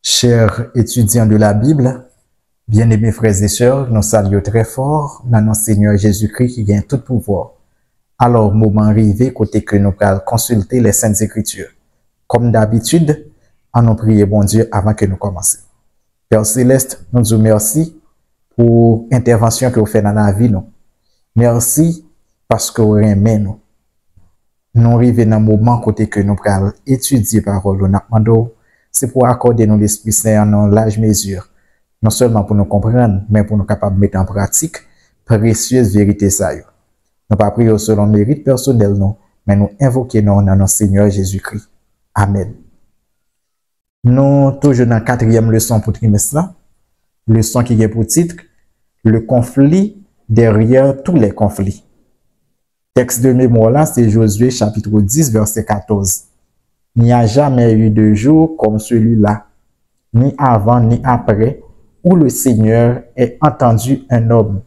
Chers étudiants de la Bible, bien-aimés frères et sœurs, nous saluons très fort dans notre Seigneur Jésus-Christ qui gagne tout pouvoir. Alors, moment arrivé, côté que nous allons consulter les Saintes Écritures. Comme d'habitude, à nous prier bon Dieu avant que nous commencions. Père Céleste, nous vous merci pour l'intervention que vous faites dans la vie. Nous. Merci parce que vous aimez nous. Nous arrivons dans un moment côté que nous allons étudier la parole. Nous demandons c'est pour accorder nous l'Esprit Saint en l'âge mesure, non seulement pour nous comprendre, mais pour nous capables de mettre en pratique précieuse vérité ça. Nous pas prier selon mérite personnel, non, mais nous invoquons dans notre Seigneur Jésus-Christ. Amen. Nous toujours dans la 4e leçon pour trimestre, leçon qui est pour titre le conflit derrière tous les conflits. Texte de mémoire là, c'est Josué chapitre 10 verset 14. Il n'y a jamais eu de jour comme celui-là, ni avant ni après, où le Seigneur ait entendu un homme,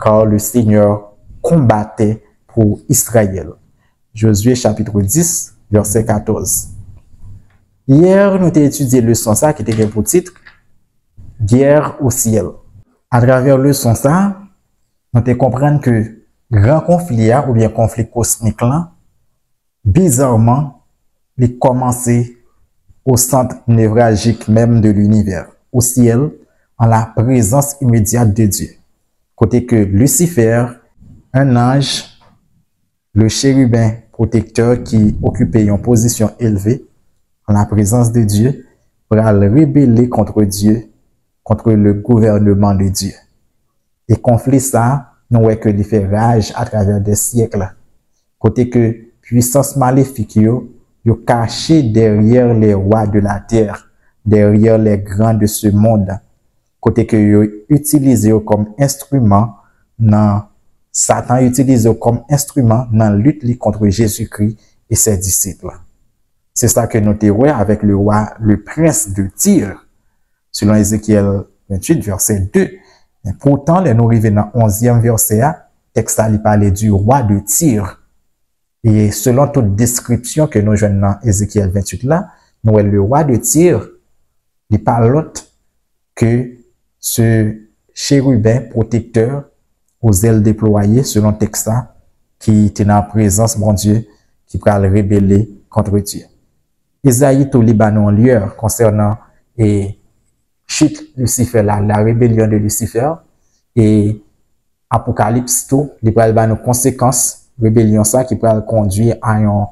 car le Seigneur combattait pour Israël. Josué chapitre 10, verset 14. Hier, nous avons étudié le leçon ça qui était pour titre Guerre au ciel. À travers le leçon ça, nous avons compris que grand conflit ou bien conflit cosmique là, bizarrement, il commençait au centre névralgique même de l'univers, au ciel, en la présence immédiate de Dieu. Côté que Lucifer, un ange, le chérubin protecteur qui occupait une position élevée en la présence de Dieu, pour le rebeller contre Dieu, contre le gouvernement de Dieu. Et conflit ça, nous voyons que il fait rage à travers des siècles. Côté que puissance maléfique, yo caché derrière les rois de la terre, derrière les grands de ce monde, côté que yo utilisé comme instrument dans Satan utilisé comme instrument dans la lutte contre Jésus-Christ et ses disciples. C'est ça que nous avons avec le roi, le prince de Tyr, selon Ézéchiel 28 verset 2. Mais pourtant, les nous arrivons dans 11e verset, texte à parler du roi de Tyr. Et selon toute description que nous jouons dans Ézéchiel 28 là, nous le roi de Tyr, il n'est pas l'autre que ce chérubin protecteur aux ailes déployées, selon texte qui était en présence, mon Dieu, qui va le rebeller contre Dieu. Isaïe au Libanon lieu concernant et chute Lucifer là, la rébellion de Lucifer et Apocalypse tout, il va avoir nos conséquences rébellion ça qui peut conduire à une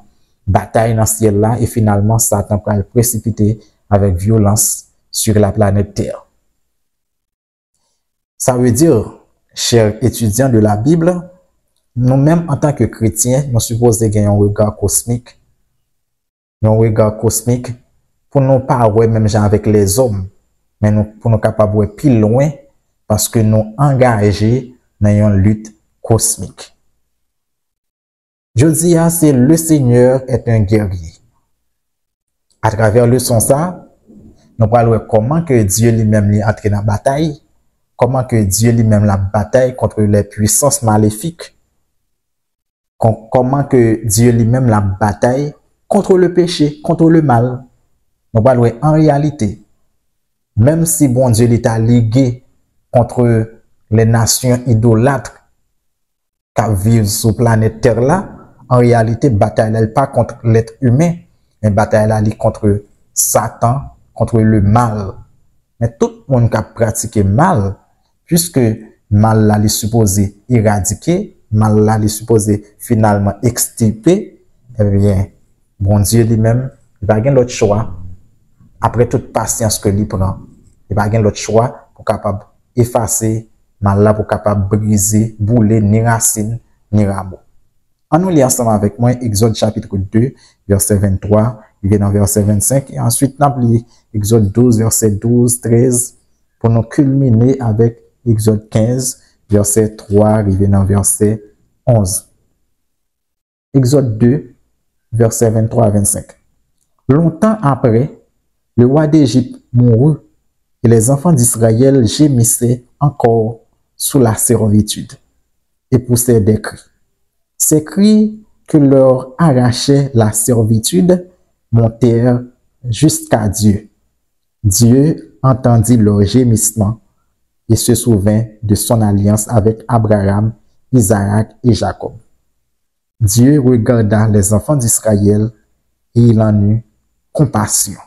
bataille dans ce ciel là et finalement Satan peut le précipiter avec violence sur la planète Terre. Ça veut dire, chers étudiants de la Bible, nous-mêmes en tant que chrétiens, nous supposons gagner un regard cosmique. Un regard cosmique pour nous pas ouais même gens avec les hommes, mais nous, pour nous capables de plus loin parce que nous engagés dans une lutte cosmique. Je dis, c'est le Seigneur est un guerrier. À travers le son ça, nous parlons comment que Dieu lui-même est entré dans la bataille, comment que Dieu lui-même la bataille contre les puissances maléfiques, comment que Dieu lui-même la bataille contre le péché, contre le mal. Nous parlons en réalité, même si bon Dieu l'est ligué contre les nations idolâtres qui vivent sur la planète Terre là, en réalité, bataille n'est pas contre l'être humain, mais bataille est contre Satan, contre le mal. Mais tout le monde qui a pratiqué mal, puisque mal là est supposé éradiquer, mal là est supposé finalement extirper, eh bien, bon Dieu lui-même, il va gagner l'autre choix, après toute patience que lui prend, il va gagner l'autre choix pour capable effacer mal là, pour capable briser, bouler ni racine, ni rameau. On nous lit ensemble avec moi Exode chapitre 2, verset 23, il vient dans verset 25, et ensuite nous lit Exode 12, verset 12, 13, pour nous culminer avec Exode 15, verset 3, il vient dans verset 11. Exode 2, verset 23 à 25. Longtemps après, le roi d'Égypte mourut, et les enfants d'Israël gémissaient encore sous la servitude, et poussaient des cris. Ces cris que leur arrachait la servitude montèrent jusqu'à Dieu. Dieu entendit leur gémissement et se souvint de son alliance avec Abraham, Isaac et Jacob. Dieu regarda les enfants d'Israël et il en eut compassion.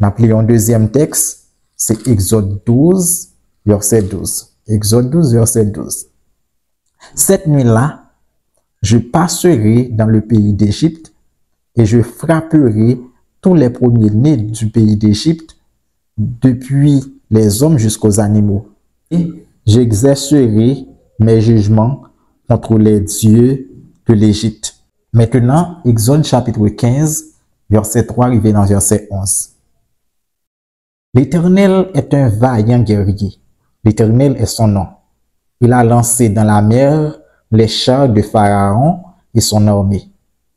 Appelons un deuxième texte, c'est Exode 12, verset 12. Exode 12, verset 12. Cette nuit-là, je passerai dans le pays d'Égypte et je frapperai tous les premiers-nés du pays d'Égypte, depuis les hommes jusqu'aux animaux. Et j'exercerai mes jugements contre les dieux de l'Égypte. Maintenant, Exode chapitre 15, verset 3, arrivé dans verset 11. L'Éternel est un vaillant guerrier. L'Éternel est son nom. Il a lancé dans la mer les chars de Pharaon et son armée.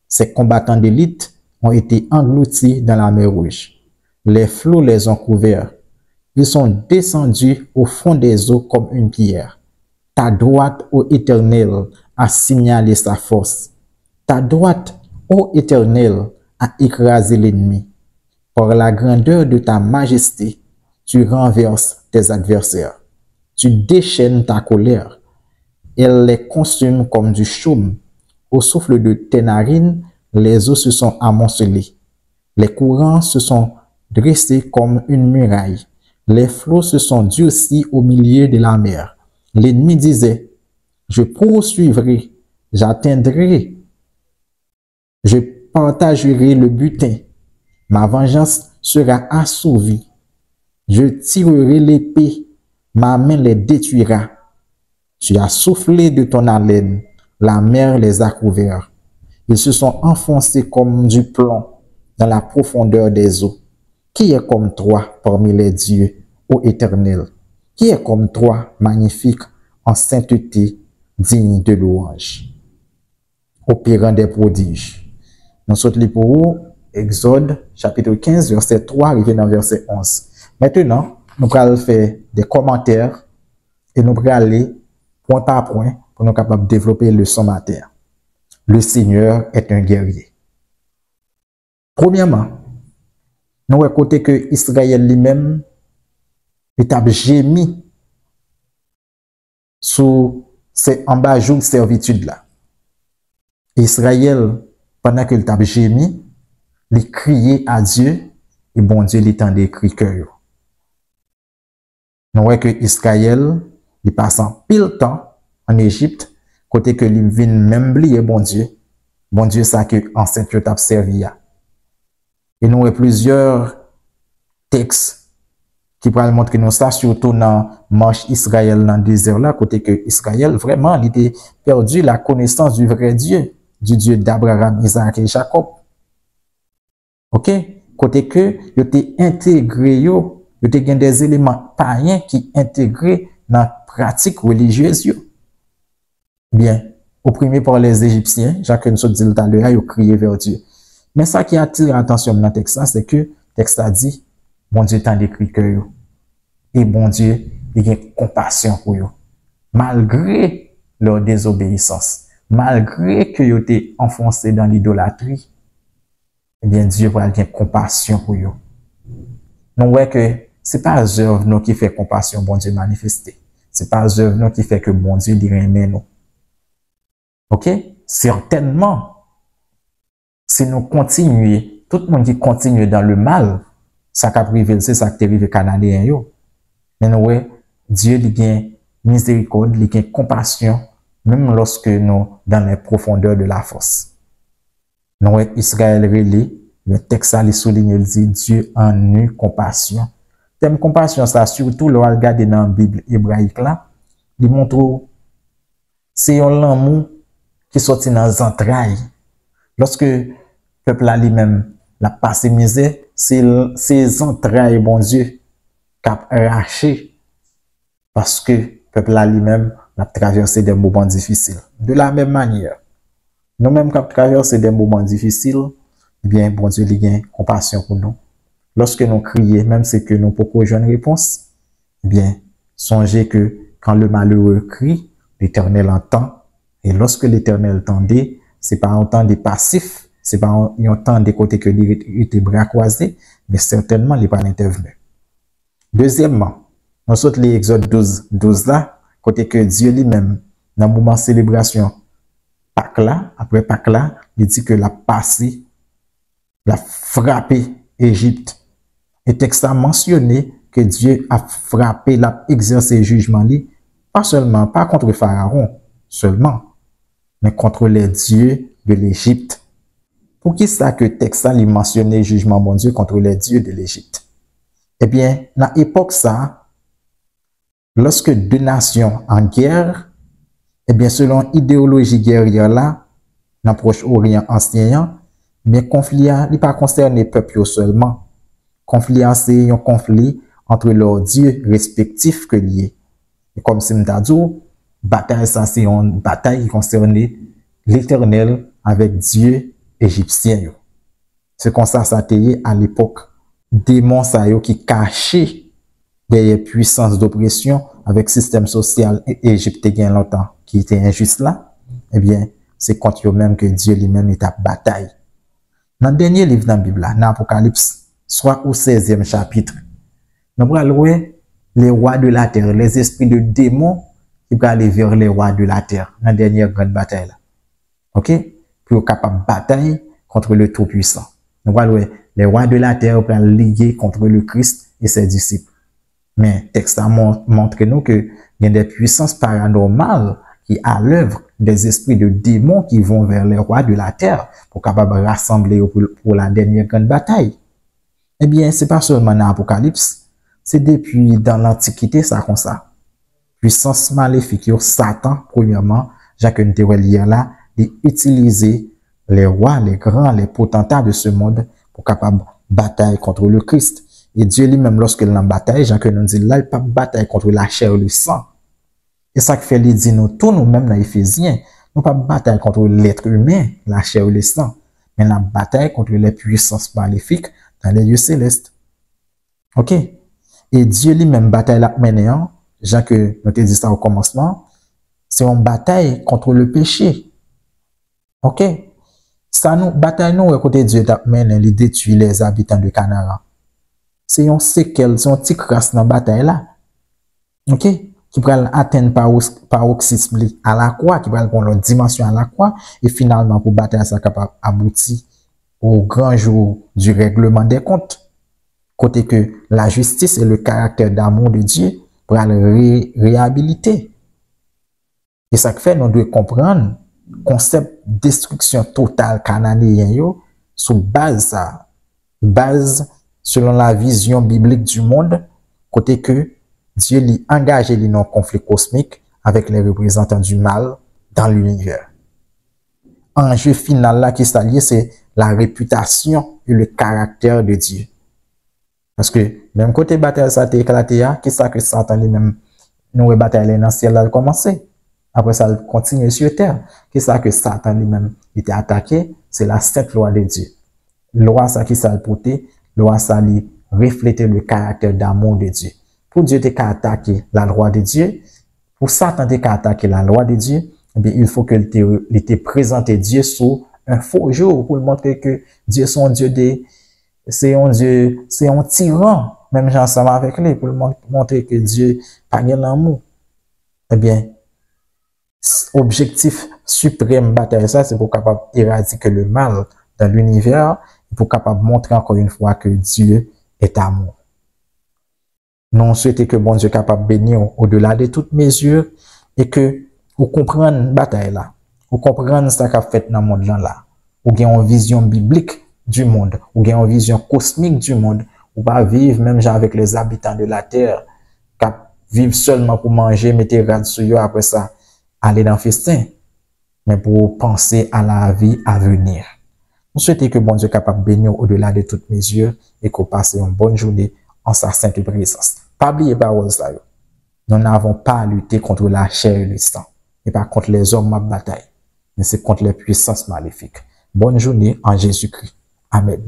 Ses combattants d'élite ont été engloutis dans la mer Rouge. Les flots les ont couverts. Ils sont descendus au fond des eaux comme une pierre. Ta droite, ô Éternel, a signalé sa force. Ta droite, ô Éternel, a écrasé l'ennemi. Par la grandeur de ta majesté, tu renverses tes adversaires. Tu déchaînes ta colère. Elle les consume comme du chaume. Au souffle de tes narines, les eaux se sont amoncelées. Les courants se sont dressés comme une muraille. Les flots se sont durcis au milieu de la mer. L'ennemi disait, je poursuivrai, j'atteindrai, je partagerai le butin. Ma vengeance sera assouvie. Je tirerai l'épée, ma main les détruira. Tu as soufflé de ton haleine, la mer les a couverts. Ils se sont enfoncés comme du plomb dans la profondeur des eaux. Qui est comme toi parmi les dieux, ô Éternel? Qui est comme toi, magnifique, en sainteté, digne de louange? Opérant des prodiges. Nous sommes pour vous, Exode, chapitre 15, verset 3, arrivé dans verset 11. Maintenant, nous allons faire des commentaires et nous allons aller point par point pour nous capables de développer le son matin. Le Seigneur est un guerrier. Premièrement, nous avons côté que Israël lui-même est gémi sous ces embajous de servitude là. Israël, pendant qu'il t'a gémi, il criait à Dieu et bon Dieu l'étendait cri cœur. Nous voyons que Israël, il passe en pile temps en Égypte, côté que il vient même oublier bon Dieu ça que ancêtre t'a servi. Et nous avons plusieurs textes qui pourraient montrer nous ça, surtout dans marche Israël dans le désert là, côté que Israël vraiment il était perdu la connaissance du vrai Dieu, du Dieu d'Abraham, Isaac et Jacob. OK? Côté que il était intégré il était des éléments païens qui intégrés dans la pratique religieuse. Bien, opprimé par les Égyptiens, Jacques nous dit tout à l'heure, ils ont crié vers Dieu. Mais ça qui attire l'attention dans le texte, c'est que le texte a dit, bon Dieu t'a décrit que yo. Et bon Dieu, il a compassion pour eux. Malgré leur désobéissance, malgré que yo été enfoncé dans l'idolâtrie, eh bien Dieu va avoir compassion pour eux. Nous voyons que c'est pas œuvre nous qui fait compassion, bon Dieu manifesté. C'est pas œuvre nous qui fait que bon Dieu lui remet nous. OK? Certainement, si nous continuons, tout le monde qui continue dans le mal, ça qu'a privé, c'est ça qui est arrivé Canadien yo. Mais nous, Dieu lui a miséricorde, lui a compassion, même lorsque nous dans les profondeurs de la fosse. Nous, Israël relé, le texte a souligné, il dit, Dieu en eut compassion. Thème compassion, ça, surtout, le regarder dans la Bible hébraïque là, il montre, c'est un l'amour qui sortit dans les entrailles. Lorsque le peuple a lui-même la passé misère, c'est ses entrailles, bon Dieu, qui a arraché. Parce que le peuple a lui-même a traversé des moments difficiles. De la même manière, nous-mêmes qui avons traversé des moments difficiles, eh bien, bon Dieu, il a compassion pour nous. Lorsque nous crions, même si que nous pouvons jouer une réponse, eh bien, songez que quand le malheureux crie, l'Éternel entend. Et lorsque l'Éternel entendait, c'est pas un temps des passifs, c'est pas un temps de côté que il était bras croisés, mais certainement, il pas intervenu. Deuxièmement, nous saute les Exode 12 là, côté que Dieu lui-même, dans le moment de célébration, Pâques là, après Pâques là, il dit que la passé, la frappé Égypte. Et texte a mentionné que Dieu a frappé, l'a exercé jugement li, pas contre Pharaon seulement, mais contre les dieux de l'Égypte. Pour qui ça que texte a mentionné jugement bon Dieu contre les dieux de l'Égypte? Eh bien, dans l'époque ça, lorsque deux nations en guerre, eh bien, selon idéologie guerrière là, dans Proche-Orient ancien, mais conflit n'est pas concerné peuple seulement. Conflit c'est un conflit entre leurs dieux respectifs que liés. Et comme si m't'a bataille ça c'est une bataille qui concernait l'Éternel avec Dieu égyptien. C'est comme ça ça était à l'époque. Démons ça qui cachaient des puissances d'oppression avec système social égyptien longtemps qui était injuste là. Eh bien, c'est contre eux-mêmes que Dieu lui-même est à bataille. Dans le dernier livre dans la Bible, dans l'Apocalypse, soit au 16e chapitre, nous allons voir les rois de la terre, les esprits de démons qui vont aller vers les rois de la terre dans la dernière grande bataille. Là. OK? Pour capable de bataille contre le Tout-Puissant. Nous allons voir les rois de la terre vont lier contre le Christ et ses disciples. Mais le texte montre nous que il y a des puissances paranormales qui à l'œuvre, des esprits de démons qui vont vers les rois de la terre pour capable rassembler pour la dernière grande bataille. Eh bien, c'est pas seulement dans l'Apocalypse, c'est depuis dans l'Antiquité, ça comme ça. Puissance maléfique, Satan, premièrement, Jacques Nterelier là, d'utiliser les rois, les grands, les potentats de ce monde pour capable bataille contre le Christ. Et Dieu lui-même, lorsqu'il est en bataille, Jacques nous dit là, il pas bataille contre la chair et le sang. Et ça fait les dit nous, tous nous-mêmes dans Éphésiens, nous pas bataille contre l'être humain, la chair et le sang, mais la bataille contre les puissances maléfiques dans les lieux célestes. OK? Et Dieu lui-même bataille la menéant, Jean que nous te dit ça au commencement, c'est une bataille contre le péché. OK? Ça nous, bataille nous, côté Dieu t'a mené, il détruit les habitants de Canaan. C'est un séquel, c'est un petit crasse dans la bataille là. OK? Qui va atteindre paroxysme à la croix, qui va prendre une dimension à la croix, et finalement, pour bataille, ça capable aboutir au grand jour du règlement des comptes. Côté que la justice et le caractère d'amour de Dieu pour le réhabiliter. Et ça fait, nous devons comprendre le concept de destruction totale cananéen sous base selon la vision biblique du monde, côté que Dieu l'y engagé dans un conflit cosmique avec les représentants du mal dans l'univers. Enjeu final là qui s'allie, c'est la réputation et le caractère de Dieu. Parce que même côté bataille ça a éclaté, qui ça que Satan lui-même nous bataille dans le ciel a commencé. Après ça il continue sur terre. Qui ça que Satan lui-même était attaqué, c'est la sainte loi de Dieu. Loi ça qui ça porté, loi ça lui refléter le caractère d'amour de Dieu. Pour Dieu te attaquer la loi de Dieu, pour Satan te attaquer la loi de Dieu, eh bien, il faut qu'il te présente Dieu sous un faux jour pour montrer que Dieu est un Dieu c'est un Dieu, c'est un tyran, même ensemble avec lui, pour montrer que Dieu pas l'amour. Eh bien, objectif suprême bataille ça, c'est pour capable éradiquer le mal dans l'univers, pour capable montrer encore une fois que Dieu est amour. Nous souhaitons que bon Dieu capable bénir au-delà de toutes mesures et que vous compreniez la bataille là, vous compreniez ce qu'a fait dans le monde là, vous avez une vision biblique du monde, vous avez une vision cosmique du monde, vous pas vivre même genre avec les habitants de la terre, qui vivent seulement pour manger, mettre rad sur eux après ça, aller dans le festin, mais pour penser à la vie à venir. Nous souhaitons que bon Dieu capable bénir au-delà de toutes mesures et qu'on passe une bonne journée en sa sainte présence. Pas oublier parole ça. Nous n'avons pas à lutter contre la chair et le sang, et pas contre les hommes à bataille, mais c'est contre les puissances maléfiques. Bonne journée en Jésus-Christ. Amen.